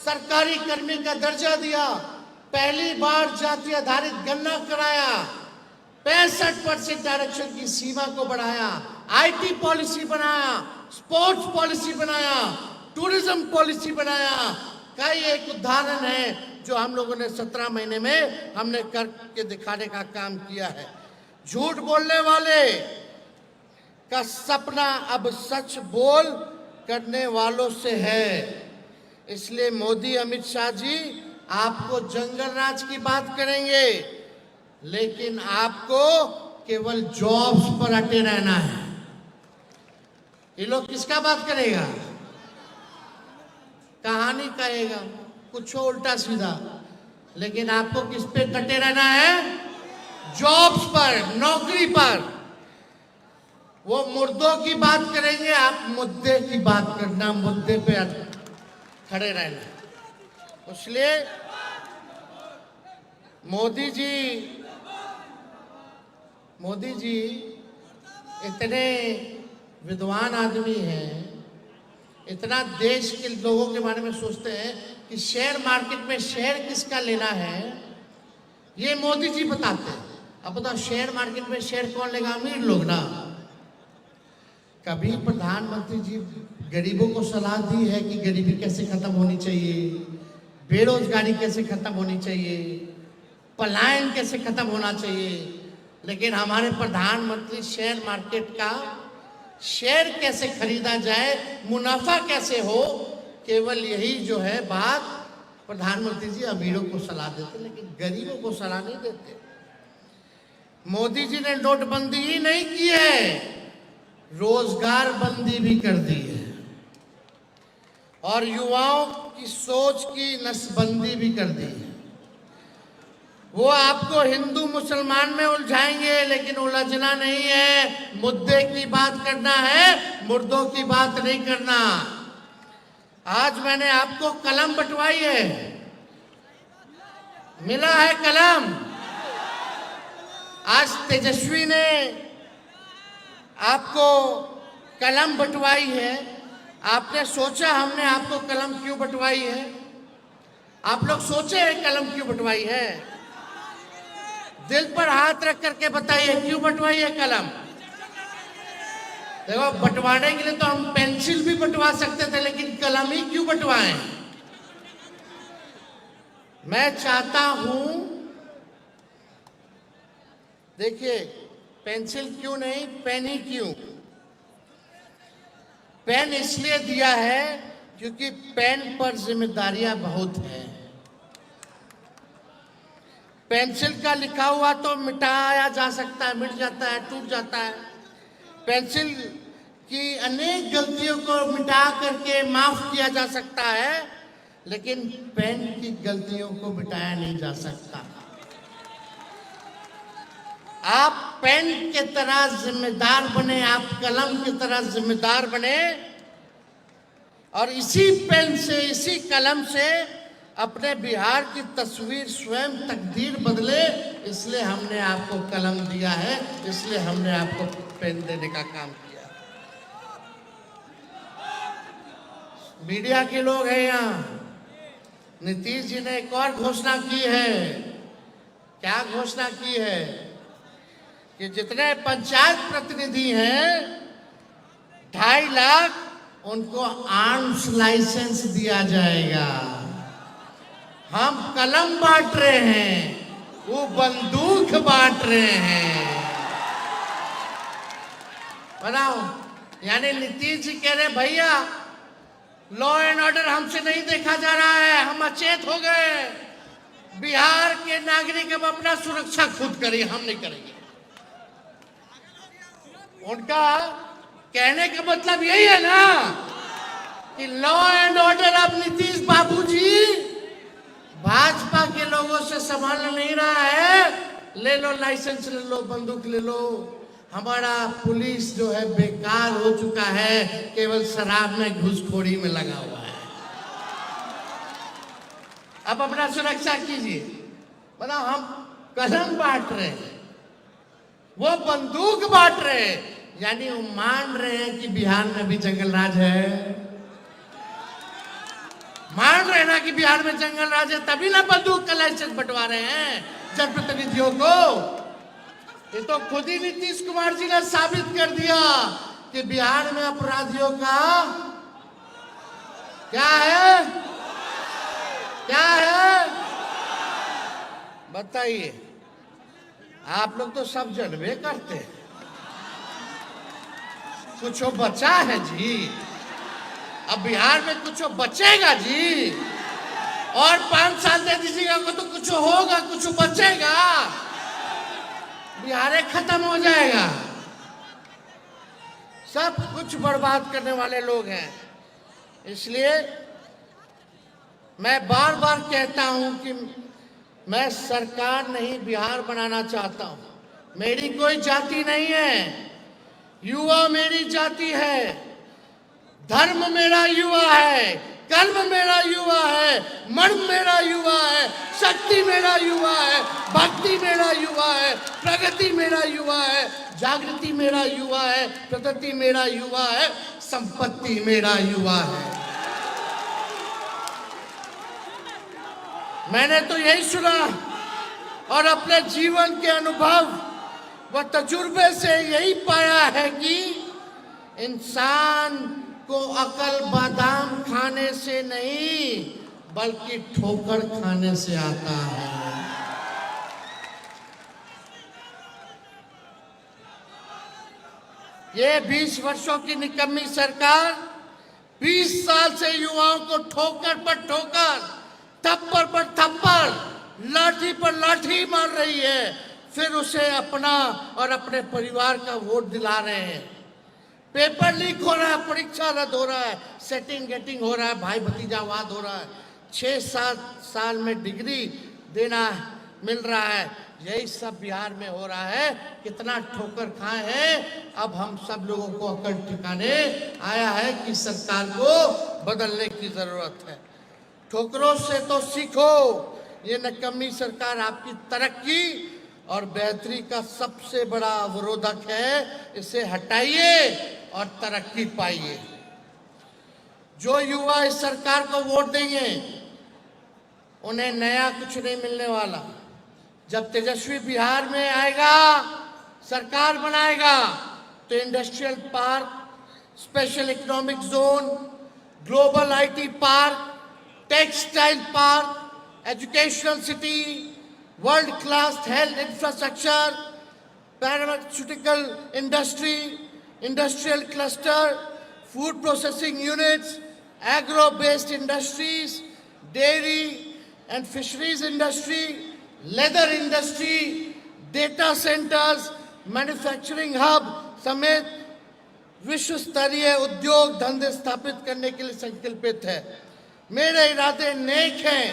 सरकारी कर्मी का दर्जा दिया। पहली बार जाति आधारित गणना कराया। 65% आरक्षण की सीमा को बढ़ाया। आईटी पॉलिसी बनाया, स्पोर्ट्स पॉलिसी बनाया, टूरिज्म पॉलिसी बनाया। कई एक उदाहरण है जो हम लोगों ने 17 महीने में हमने करके दिखाने का काम किया है। झूठ बोलने वाले का सपना अब सच बोल करने वालों से है। इसलिए मोदी, अमित शाह जी आपको जंगल राज की बात करेंगे, लेकिन आपको केवल जॉब्स पर अटे रहना है। ये लोग किसका बात करेगा? कहानी कहेगा, कुछ उल्टा सीधा, लेकिन आपको किस पे डटे रहना है? जॉब्स पर, नौकरी पर। वो मुर्दों की बात करेंगे, आप मुद्दे की बात करना, मुद्दे पे खड़े रहना। इसलिए मोदी जी इतने विद्वान आदमी हैं, इतना देश के लोगों के बारे में सोचते हैं कि शेयर मार्केट में शेयर किसका लेना है, ये मोदी जी बताते हैं। अब बताओ, शेयर मार्केट में शेयर कौन लेगा? अमीर लोग ना। कभी प्रधानमंत्री जी गरीबों को सलाह दी है कि गरीबी कैसे खत्म होनी चाहिए, बेरोजगारी कैसे खत्म होनी चाहिए, पलायन कैसे खत्म होना चाहिए? लेकिन हमारे प्रधानमंत्री शेयर मार्केट का शेयर कैसे खरीदा जाए, मुनाफा कैसे हो, केवल यही जो है बात प्रधानमंत्री जी अमीरों को सलाह देते, लेकिन गरीबों को सलाह नहीं देते। मोदी जी ने नोटबंदी ही नहीं की है, रोजगार बंदी भी कर दी है और युवाओं की सोच की नसबंदी भी कर दी है। वो आपको हिंदू मुसलमान में उलझाएंगे, लेकिन उलझना नहीं है, मुद्दे की बात करना है, मुर्दों की बात नहीं करना। आज मैंने आपको कलम बंटवाई है, मिला है कलम। आज तेजस्वी ने आपको कलम बंटवाई है। आपने सोचा हमने आपको कलम क्यों बंटवाई है? आप लोग सोचे हैं कलम क्यों बंटवाई है? दिल पर हाथ रख करके बताइए, क्यों बंटवाई है कलम? देखो, बंटवाने के लिए तो हम पेंसिल भी बंटवा सकते थे, लेकिन कलम ही क्यों बंटवाएं? मैं चाहता हूं, देखिए, पेंसिल क्यों नहीं, पेन ही क्यों? पेन इसलिए दिया है क्योंकि पेन पर जिम्मेदारियां बहुत हैं। पेंसिल का लिखा हुआ तो मिटाया जा सकता है, मिट जाता है, टूट जाता है। पेंसिल की अनेक गलतियों को मिटा करके माफ किया जा सकता है, लेकिन पेन की गलतियों को मिटाया नहीं जा सकता। आप पेन के तरह जिम्मेदार बने, आप कलम की तरह जिम्मेदार बने और इसी पेन से, इसी कलम से अपने बिहार की तस्वीर, स्वयं तकदीर बदले। इसलिए हमने आपको कलम दिया है, इसलिए हमने आपको पेन देने का काम किया। मीडिया के लोग हैं यहाँ। नीतीश जी ने एक और घोषणा की है। क्या घोषणा की है? कि जितने पंचायत प्रतिनिधि हैं 2.5 लाख, उनको आर्म्स लाइसेंस दिया जाएगा। हम कलम बांट रहे हैं, वो बंदूक बांट रहे हैं। बताओ, यानी नीतीश जी कह रहे भैया लॉ एंड ऑर्डर हमसे नहीं देखा जा रहा है, हम अचेत हो गए, बिहार के नागरिक अब अपना सुरक्षा खुद करिए, हम नहीं करेंगे। उनका कहने का मतलब यही है ना कि लॉ एंड ऑर्डर अब नीतीश बाबूजी भाजपा के लोगों से संभाल नहीं रहा है। ले लो लाइसेंस, ले लो बंदूक, ले लो। हमारा पुलिस जो है बेकार हो चुका है, केवल शराब में घूसखोरी में लगा हुआ है। अब अपना सुरक्षा कीजिए। बताओ, हम कलम बांट रहे हैं, वो बंदूक बांट रहे हैं, यानी वो मान रहे हैं कि बिहार में भी जंगल राज है। मान रहे ना कि बिहार में जंगल राज है, तभी ना बंदूक का लाइसेंस बंटवा रहे हैं जनप्रतिनिधियों को। ये तो खुद ही नीतीश कुमार जी ने साबित कर दिया कि बिहार में अपराधियों का क्या है, क्या है बताइए। आप लोग तो सब जनबे करते हैं, कुछ बचा है जी? अब बिहार में कुछ बचेगा जी? और 5 साल दे दीजिएगा तो कुछ होगा, कुछ बचेगा? बिहार खत्म हो जाएगा। सब कुछ बर्बाद करने वाले लोग हैं। इसलिए मैं बार बार कहता हूं कि मैं सरकार नहीं बिहार बनाना चाहता हूं। मेरी कोई जाति नहीं है, युवा मेरी जाति है, धर्म मेरा युवा है, कर्म मेरा युवा है, मन मेरा युवा है, शक्ति मेरा युवा है, भक्ति मेरा युवा है, प्रगति मेरा युवा है, जागृति मेरा युवा है, प्रगति मेरा युवा है, संपत्ति मेरा युवा है। मैंने तो यही सुना और अपने जीवन के अनुभव व तजुर्बे से यही पाया है कि इंसान को अकल बादाम खाने से नहीं बल्कि ठोकर खाने से आता है। ये 20 वर्षों की निकम्मी सरकार 20 साल से युवाओं को ठोकर पर ठोकर, थप्पड़ पर थप्पड़, लाठी पर लाठी मार रही है, फिर उसे अपना और अपने परिवार का वोट दिला रहे हैं। पेपर लीक हो रहा है, परीक्षा रद्द हो रहा है, सेटिंग गेटिंग हो रहा है, भाई भतीजावाद हो रहा है, 6-7 साल में डिग्री देना मिल रहा है, यही सब बिहार में हो रहा है। कितना ठोकर खाए हैं। अब हम सब लोगों को अकल ठिकाने आया है कि सरकार को बदलने की जरूरत है। ठोकरों से तो सीखो, ये निकम्मी सरकार आपकी तरक्की और बेहतरी का सबसे बड़ा अवरोधक है, इसे हटाइए और तरक्की पाइए। जो युवा इस सरकार को वोट देंगे उन्हें नया कुछ नहीं मिलने वाला। जब तेजस्वी बिहार में आएगा, सरकार बनाएगा, तो industrial park, special economic zone, global IT park, textile park, educational city, world class health infrastructure, pharmaceutical industry, industrial cluster, food processing units, agro based industries, dairy and fisheries industry, leather industry, data centres, manufacturing hub समेत विश्व स्तरीय उद्योग धंधे स्थापित करने के लिए संकल्पित है। मेरे इरादे नेक हैं,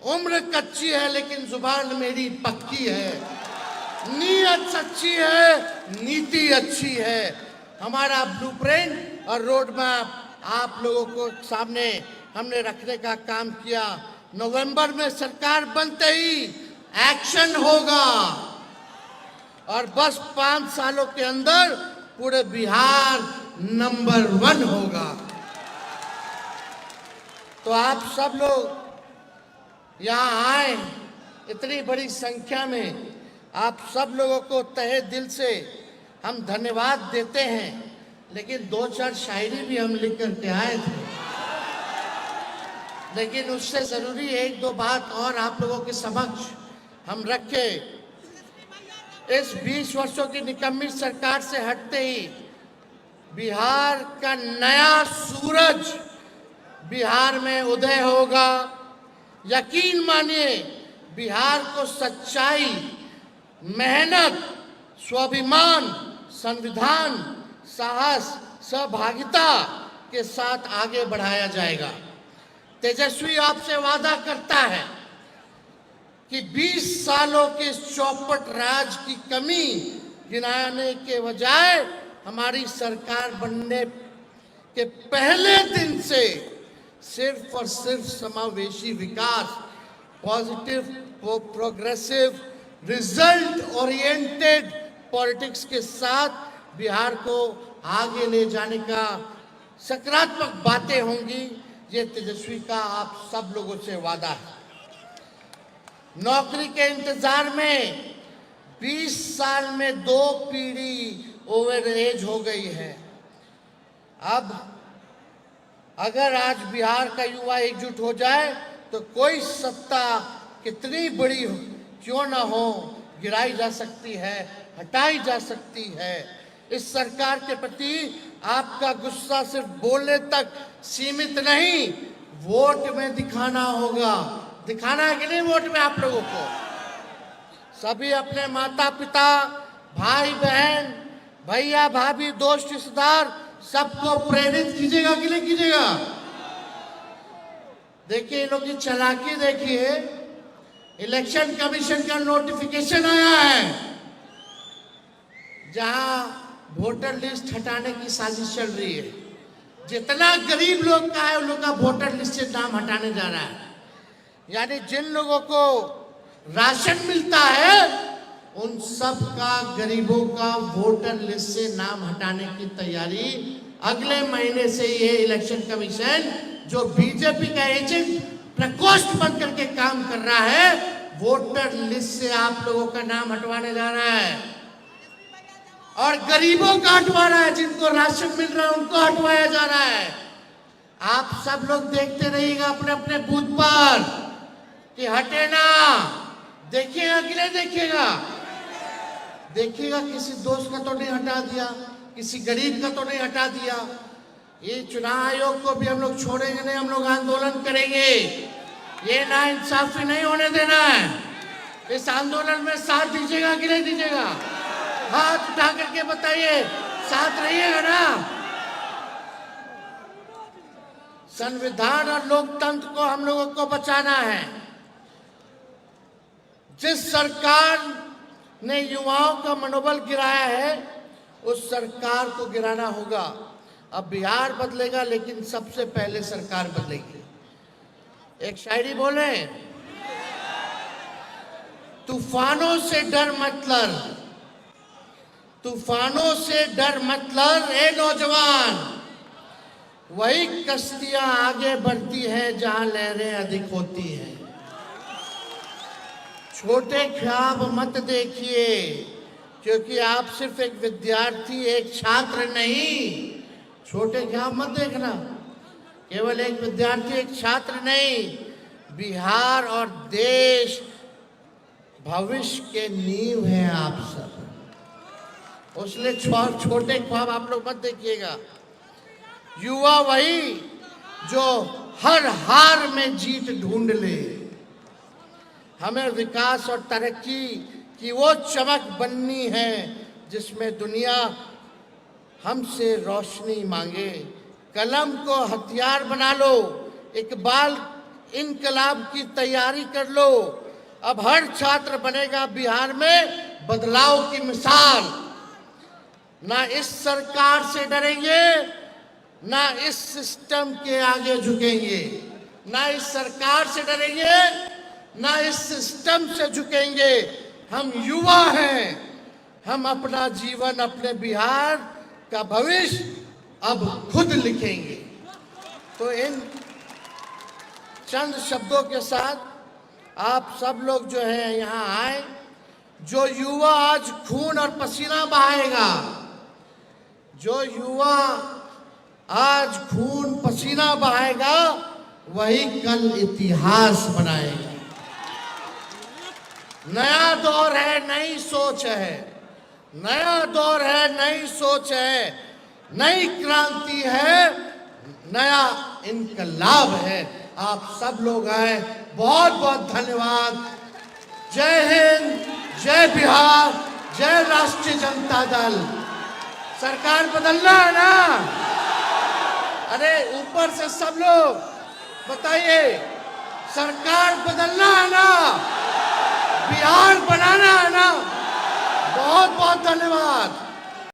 उम्र कच्ची है लेकिन जुबान मेरी पक्की है, नीयत सच्ची है, नीति अच्छी है। हमारा ब्लूप्रिंट और रोड मैप आप लोगों को सामने हमने रखने का काम किया। नवंबर में सरकार बनते ही एक्शन होगा और बस 5 सालों के अंदर पूरे बिहार नंबर 1 होगा। तो आप सब लोग यहाँ आए, इतनी बड़ी संख्या में आप सब लोगों को तहे दिल से हम धन्यवाद देते हैं। लेकिन 2-4 शायरी भी हम लिख करके आए थे, लेकिन उससे जरूरी 1-2 बात और आप लोगों के समक्ष हम रखे। इस 20 वर्षों की निकम्मी सरकार से हटते ही बिहार का नया सूरज बिहार में उदय होगा। यकीन मानिए, बिहार को सच्चाई, मेहनत, स्वाभिमान, संविधान, साहस, सहभागिता के साथ आगे बढ़ाया जाएगा। तेजस्वी आपसे वादा करता है कि 20 सालों के चौपट राज की कमी गिनाने के बजाय हमारी सरकार बनने के पहले दिन से सिर्फ और सिर्फ समावेशी विकास, positive, progressive, result oriented politics के साथ बिहार को आगे ले जाने का सकारात्मक बातें होंगी। ये तेजस्वी का आप सब लोगों से वादा है। नौकरी के इंतजार में 20 साल में 2 पीढ़ी ओवर एज हो गई है। अब अगर आज बिहार का युवा एकजुट हो जाए तो कोई सत्ता कितनी बड़ी हो क्यों ना हो, गिराई जा सकती है, हटाई जा सकती है। इस सरकार के प्रति आपका गुस्सा सिर्फ बोलने तक सीमित नहीं, वोट में दिखाना होगा। दिखाना है कि नहीं वोट में आप लोगों को? सभी अपने माता पिता, भाई बहन, भैया भाभी, दोस्त रिश्तेदार सबको प्रेरित कीजिएगा कि नहीं कीजिएगा? देखिए इन लोग की चालाकी देखिए, इलेक्शन कमीशन का नोटिफिकेशन आया है जहां वोटर लिस्ट हटाने की साजिश चल रही है। जितना गरीब लोग का है उन लोग का वोटर लिस्ट से नाम हटाने जा रहा है। यानी जिन लोगों को राशन मिलता है उन सब का, गरीबों का वोटर लिस्ट से नाम हटाने की तैयारी अगले महीने से ये इलेक्शन कमीशन जो बीजेपी का एजेंट प्रकोष्ठ बन करके काम कर रहा है, वोटर लिस्ट से आप लोगों का नाम हटवाने जा रहा है और गरीबों का हटवा रहा है। जिनको राशन मिल रहा है उनको हटवाया जा रहा है। आप सब लोग देखते रहिएगा अपने अपने बूथ पर कि हटे ना। देखिएगा कि नहीं देखिएगा? देखिएगा किसी दोस्त का तो नहीं हटा दिया, किसी गरीब का तो नहीं हटा दिया। ये चुनाव आयोग को भी हम लोग छोड़ेंगे नहीं, हम लोग आंदोलन करेंगे। ये नाइंसाफी नहीं होने देना है। इस आंदोलन में साथ दीजिएगा कि नहीं दीजिएगा? हाथ उठा करके बताइए, साथ रहिएगा ना? संविधान और लोकतंत्र को हम लोगों को बचाना है। जिस सरकार ने युवाओं का मनोबल गिराया है उस सरकार को गिराना होगा। अब बिहार बदलेगा लेकिन सबसे पहले सरकार बदलेगी। एक शायरी बोले, तूफानों से डर मत लड़, तूफानों से डर मत लड़ ए नौजवान, वही कश्तियां आगे बढ़ती हैं जहां लहरें अधिक होती हैं। छोटे ख्वाब मत देखिए क्योंकि आप सिर्फ एक विद्यार्थी, एक छात्र नहीं। छोटे ख्वाब मत देखना, केवल एक विद्यार्थी, एक छात्र नहीं। बिहार और देश भविष्य के नींव हैं आप सब। उसलिए छोटे ख्वाब आप लोग मत देखिएगा। युवा वही जो हर हार में जीत ढूंढ ले। हमें विकास और तरक्की की वो चमक बननी है जिसमें दुनिया हमसे रोशनी मांगे। कलम को हथियार बना लो, इकबाल इनकलाब की तैयारी कर लो। अब हर छात्र बनेगा बिहार में बदलाव की मिसाल। ना इस सरकार से डरेंगे, ना इस सिस्टम के आगे झुकेंगे। ना इस सरकार से डरेंगे, ना इस सिस्टम से झुकेंगे। हम युवा हैं, हम अपना जीवन, अपने बिहार का भविष्य अब खुद लिखेंगे। तो इन चंद शब्दों के साथ आप सब लोग जो है यहाँ आए। जो युवा आज खून और पसीना बहाएगा, जो युवा आज खून पसीना बहाएगा, वही कल इतिहास बनाएगा। नया दौर है, नई सोच है। नया दौर है, नई सोच है, नई क्रांति है, नया इनकलाब है। आप सब लोग आए, बहुत बहुत धन्यवाद। जय हिंद, जय बिहार, जय राष्ट्रीय जनता दल। सरकार बदलना है ना? अरे ऊपर से सब लोग बताइए, सरकार बदलना है ना? बिहार बनाना है ना? बहुत बहुत धन्यवाद।